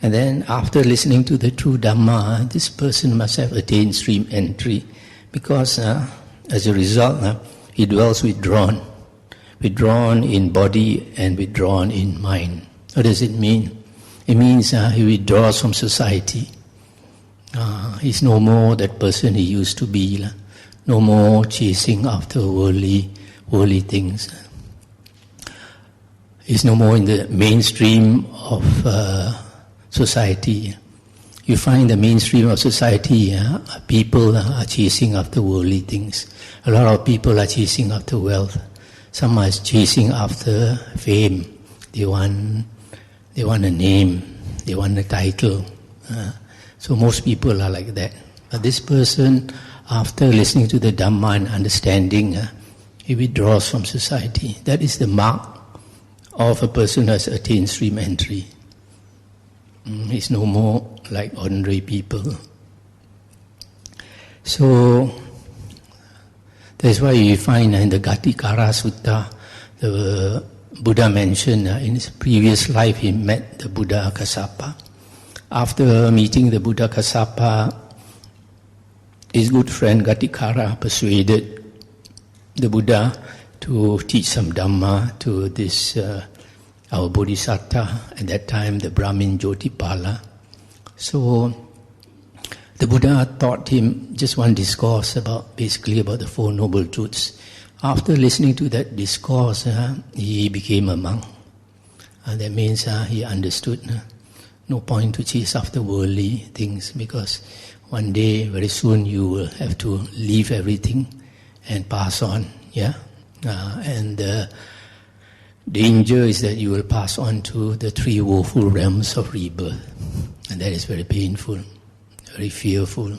And then after listening to the true Dhamma, this person must have attained stream entry, because as a result, he dwells withdrawn in body and withdrawn in mind. What does it mean? It means he withdraws from society. He's no more that person he used to be. No more chasing after worldly things. He's no more in the mainstream of society. You find the mainstream of society, people are chasing after worldly things. A lot of people are chasing after wealth. Some are chasing after fame. They want a name, they want a title. So most people are like that. But this person, after listening to the Dhamma and understanding, he withdraws from society. That is the mark of a person who has attained stream entry. He's no more like ordinary people. So that's why you find in the Gatikara Sutta, the Buddha mentioned in his previous life he met the Buddha Kassapa. After meeting the Buddha Kassapa, his good friend Gatikara persuaded the Buddha to teach some Dhamma to this our Bodhisattva, at that time the Brahmin Jyotipala. So the Buddha taught him just one discourse basically about the 4 Noble Truths. After listening to that discourse, he became a monk. That means he understood no point to chase after worldly things, because one day, very soon, you will have to leave everything and pass on. And the danger is that you will pass on to the 3 woeful realms of rebirth. And that is very painful, very fearful.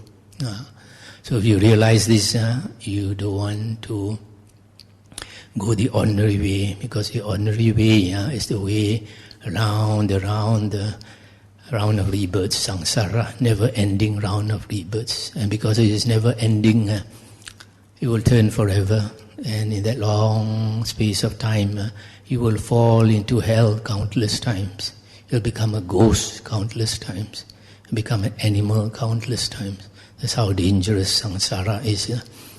So if you realize this, you don't want to go the ordinary way, because the ordinary way is the way round of rebirths, samsara, never-ending round of rebirths. And because it is never-ending, it will turn forever. And in that long space of time, you will fall into hell countless times. You'll become a ghost countless times. Become an animal countless times. That's how dangerous samsara is.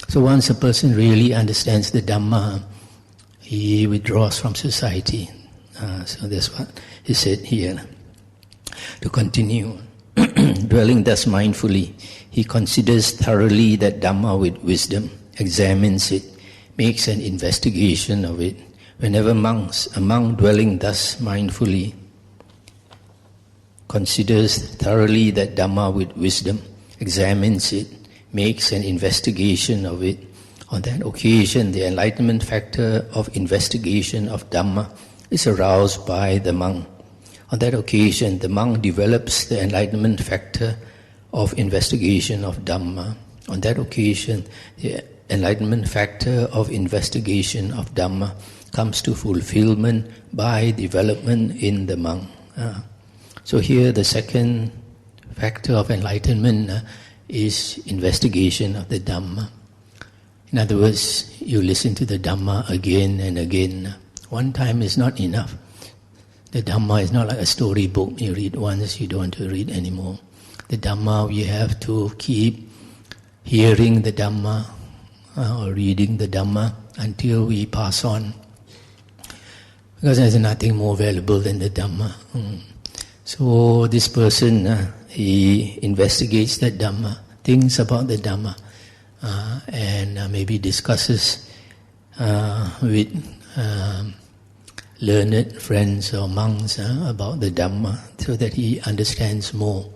So once a person really understands the Dhamma, he withdraws from society. So that's what he said here. To continue, dwelling thus mindfully, he considers thoroughly that Dhamma with wisdom, examines it, makes an investigation of it. Whenever a monk dwelling thus mindfully considers thoroughly that Dhamma with wisdom, examines it, makes an investigation of it, on that occasion the enlightenment factor of investigation of Dhamma is aroused by the monk. On that occasion, the monk develops the enlightenment factor of investigation of Dhamma. On that occasion, the enlightenment factor of investigation of Dhamma comes to fulfillment by development in the monk. So here the second factor of enlightenment is investigation of the Dhamma. In other words, you listen to the Dhamma again and again. One time is not enough. The Dhamma is not like a storybook. You read once, you don't want to read anymore. The Dhamma, we have to keep hearing the Dhamma or reading the Dhamma until we pass on. Because there's nothing more valuable than the Dhamma. So this person, he investigates that Dhamma thinks about the Dhamma and maybe discusses with learned friends or monks about the Dhamma so that he understands more.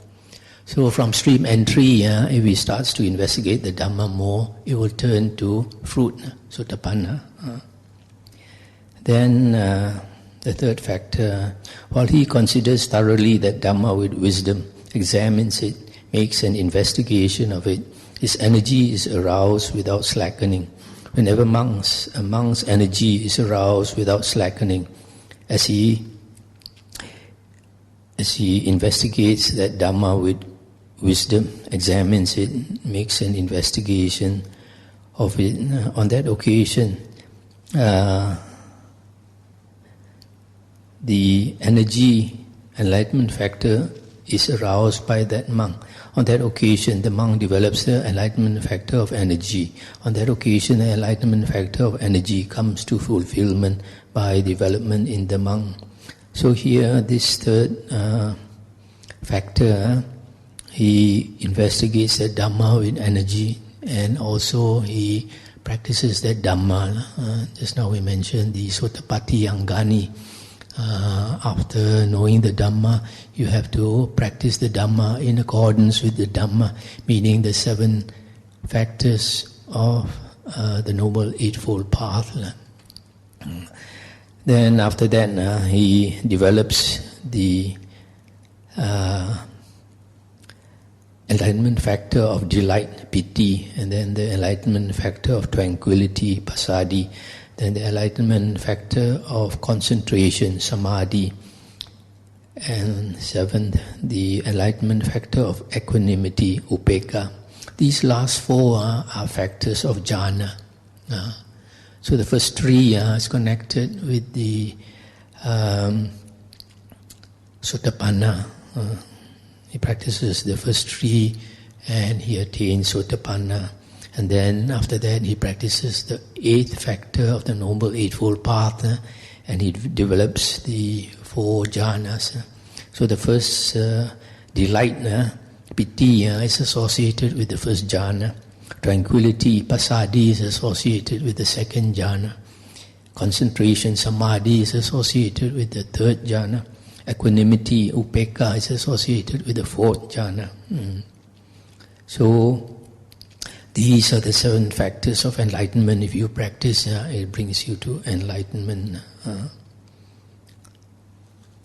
So from stream entry, if he starts to investigate the Dhamma more, it will turn to fruit, Sotapanna. Then the third factor, while he considers thoroughly that Dhamma with wisdom, examines it, makes an investigation of it, his energy is aroused without slackening. Whenever a monk's energy is aroused without slackening, as he investigates that Dhamma with wisdom, examines it, makes an investigation of it, on that occasion, the energy enlightenment factor is aroused by that monk. On that occasion, the monk develops the enlightenment factor of energy. On that occasion, the enlightenment factor of energy comes to fulfillment by development in the monk. So here, this third factor, he investigates the Dhamma with energy, and also he practices that Dhamma. Just now we mentioned the Sotapatti Angani. After knowing the Dhamma, you have to practice the Dhamma in accordance with the Dhamma, meaning the 7 factors of the Noble Eightfold Path. Then after that, he develops the enlightenment factor of delight, piti, and then the enlightenment factor of tranquility, pasadi, then the enlightenment factor of concentration, samadhi, and 7th, the enlightenment factor of equanimity, upekkha. These last 4 are factors of jhana. So the first 3 is connected with the Sotapanna. He practices the first 3 and he attains Sotapanna. And then after that he practices the 8th factor of the Noble Eightfold Path and he develops the 4 jhanas. So the first delight, piti, is associated with the first jhana. Tranquility, pasadi, is associated with the 2nd jhana. Concentration, samadhi, is associated with the 3rd jhana. Equanimity, upekkha, is associated with the 4th jhana. So these are the 7 factors of enlightenment. If you practice, it brings you to enlightenment.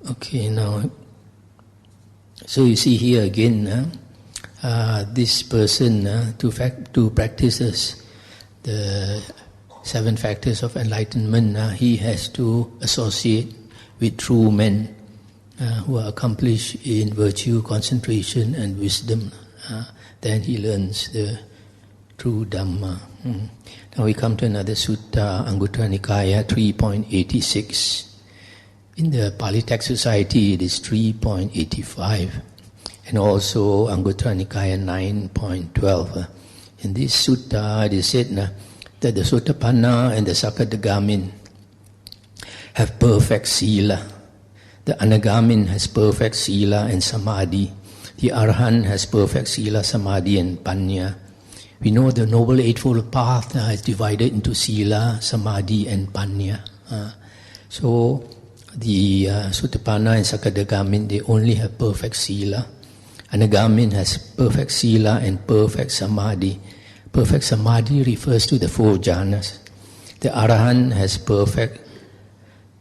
Okay, now, so you see here again, this person to practice the 7 factors of enlightenment, he has to associate with true men who are accomplished in virtue, concentration and wisdom. Then he learns the true Dhamma. Now we come to another sutta, Anguttara Nikaya 3.86. In the Pali Text Society it is 3.85. And also Anguttara Nikaya 9.12. In this sutta it is said that the Sotapanna and the Sakadagamin have perfect sila. The Anagamin has perfect sila and samadhi. The Arahant has perfect sila, samadhi and panya. We know the Noble Eightfold Path is divided into sila, samadhi and panya. So the Sotapanna and Sakadagamin, they only have perfect sila. Anagamin has perfect sila and perfect samadhi. Perfect samadhi refers to the 4 jhanas. The Arahant has perfect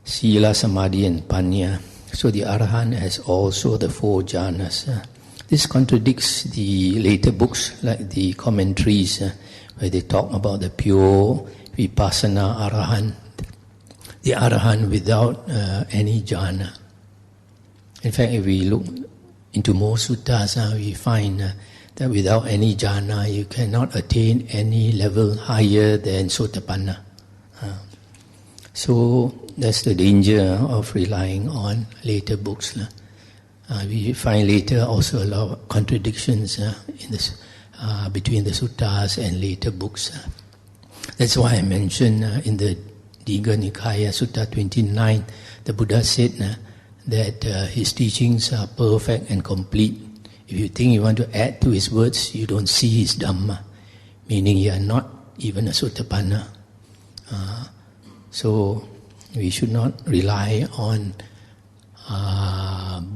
sila, samadhi and panya. So the Arahant has also the 4 jhanas. This contradicts the later books like the commentaries where they talk about the pure vipassana Arahant, the Arahant without any jhana. In fact, if we look into more suttas, we find that without any jhana you cannot attain any level higher than Sotapanna. So that's the danger of relying on later books. We find later also a lot of contradictions in this, between the suttas and later books. That's why I mentioned in the Digha Nikaya, Sutta 29, the Buddha said that his teachings are perfect and complete If you think you want to add to his words, you don't see his Dhamma, meaning you are not even a Sotapanna. So we should not rely on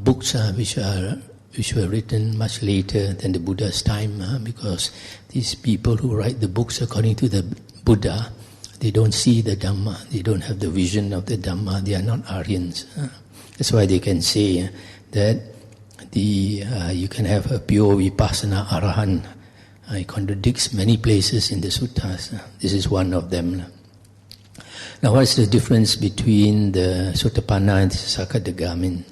books which were written much later than the Buddha's time, because these people who write the books according to the Buddha, they don't see the Dhamma, they don't have the vision of the Dhamma, they are not Aryans. That's why they can say that you can have a pure vipassana arahant. It contradicts many places in the suttas. This is one of them. Now, what is the difference between the Sotapanna and Sakadagamin?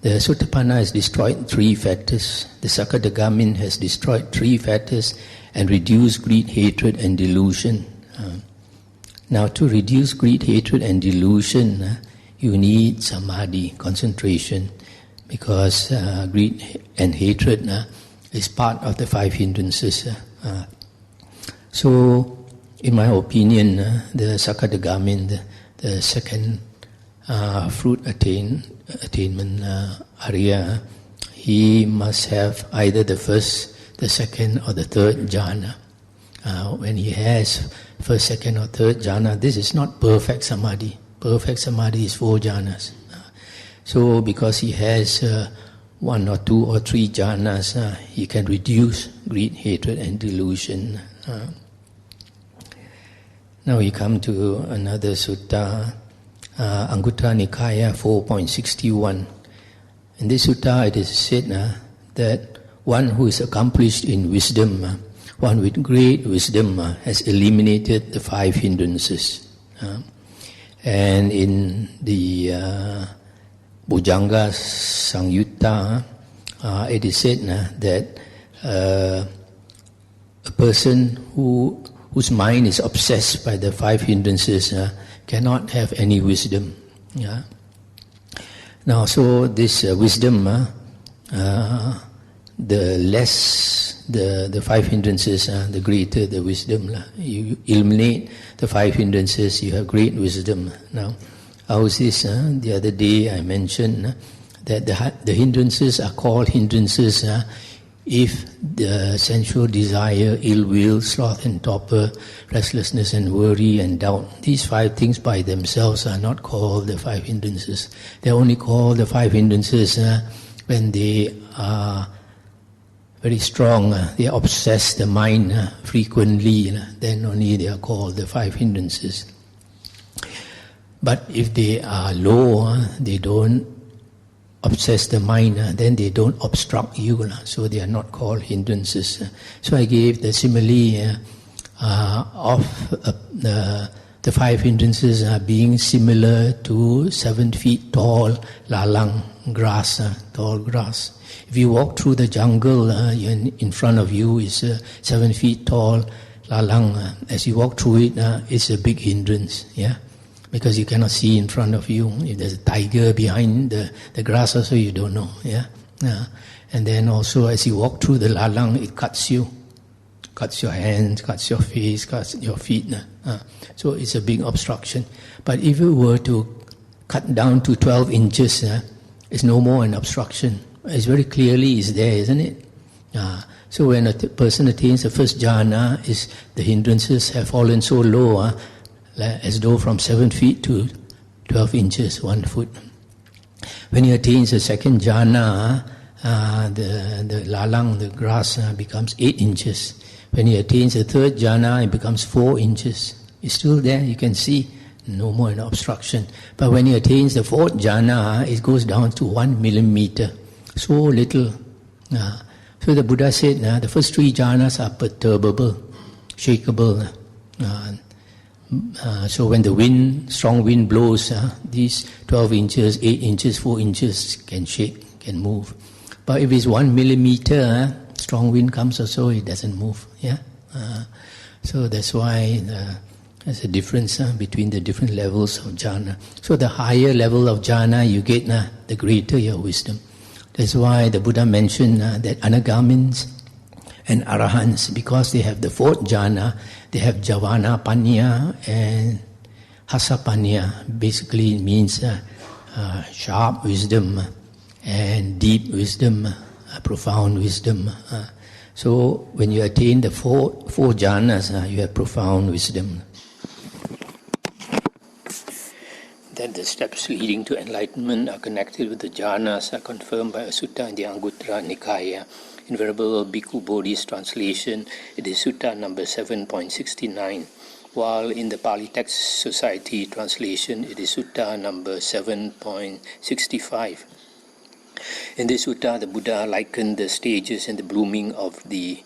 The Sotapanna has destroyed 3 factors. The Sakadagamin has destroyed 3 factors and reduced greed, hatred and delusion. Now, to reduce greed, hatred and delusion, you need samadhi, concentration, because greed and hatred is part of the 5 hindrances. So, in my opinion, the Sakadagamin, the second fruit attainment Arya, he must have either the first, the second or the third jhana. When he has first, second or third jhana, this is not perfect samadhi. Perfect samadhi is 4 jhanas. So because he has 1 or 2 or 3 jhanas, he can reduce greed, hatred and delusion. Now we come to another sutta, Anguttara Nikaya 4.61. In this sutta it is said that one who is accomplished in wisdom, one with great wisdom, has eliminated the 5 hindrances. And in the Bhujanga Samyutta, it is said that a person whose mind is obsessed by the 5 hindrances cannot have any wisdom. Now, so this wisdom, the less the 5 hindrances, the greater the wisdom. You eliminate the 5 hindrances, you have great wisdom. Now, how is this? The other day I mentioned that the hindrances are called hindrances if the sensual desire, ill will, sloth and torpor, restlessness and worry and doubt, these 5 things by themselves are not called the 5 hindrances. They are only called the 5 hindrances when they are very strong, they obsess the mind frequently, then only they are called the 5 hindrances. But if they are low, they don't obsess the mind, then they don't obstruct you, so they are not called hindrances. So I gave the simile of the 5 hindrances being similar to 7 feet tall lalang, grass, tall grass. If you walk through the jungle, in front of you is 7 feet tall lalang. As you walk through it, it's a big hindrance, because you cannot see in front of you. If there's a tiger behind the grass also, you don't know. And then also as you walk through the lalang, it cuts you. Cuts your hands, cuts your face, cuts your feet. So it's a big obstruction. But if you were to cut down to 12 inches, it's no more an obstruction. It's very clearly is there, isn't it? So when a person attains the first jhana, the hindrances have fallen so low, as though from 7 feet to 12 inches, 1 foot. When he attains the second jhana, the lalang, the grass, becomes 8 inches. When he attains the third jhana, it becomes 4 inches. It's still there, you can see, no more an obstruction. But when he attains the fourth jhana, it goes down to 1 millimeter. So little. So the Buddha said, the first 3 jhanas are perturbable, shakeable. So when the strong wind blows, these 12 inches, 8 inches, 4 inches can shake, can move. But if it's 1 millimeter, strong wind comes also, it doesn't move. So that's why there's a difference between the different levels of jhana. So the higher level of jhana you get, the greater your wisdom. That's why the Buddha mentioned that anagamins and arahants, because they have the fourth jhana, they have javana panya and hasa panya. Basically it means sharp wisdom and deep wisdom. profound wisdom. So when you attain the four jhanas, you have profound wisdom. That the steps leading to enlightenment are connected with the jhanas are confirmed by a sutta in the Anguttara Nikaya. In Venerable Bhikkhu Bodhi's translation, it is Sutta number 7.69, while in the Pali Text Society translation, it is Sutta number 7.65. In this sutta, the Buddha likened the stages in the blooming of the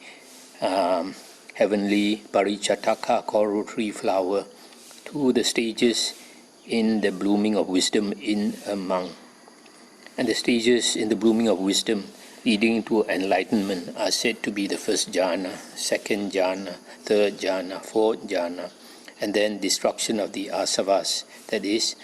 heavenly Parichataka coral tree flower to the stages in the blooming of wisdom in a monk. And the stages in the blooming of wisdom leading to enlightenment are said to be the first jhana, second jhana, third jhana, fourth jhana, and then destruction of the asavas, that is,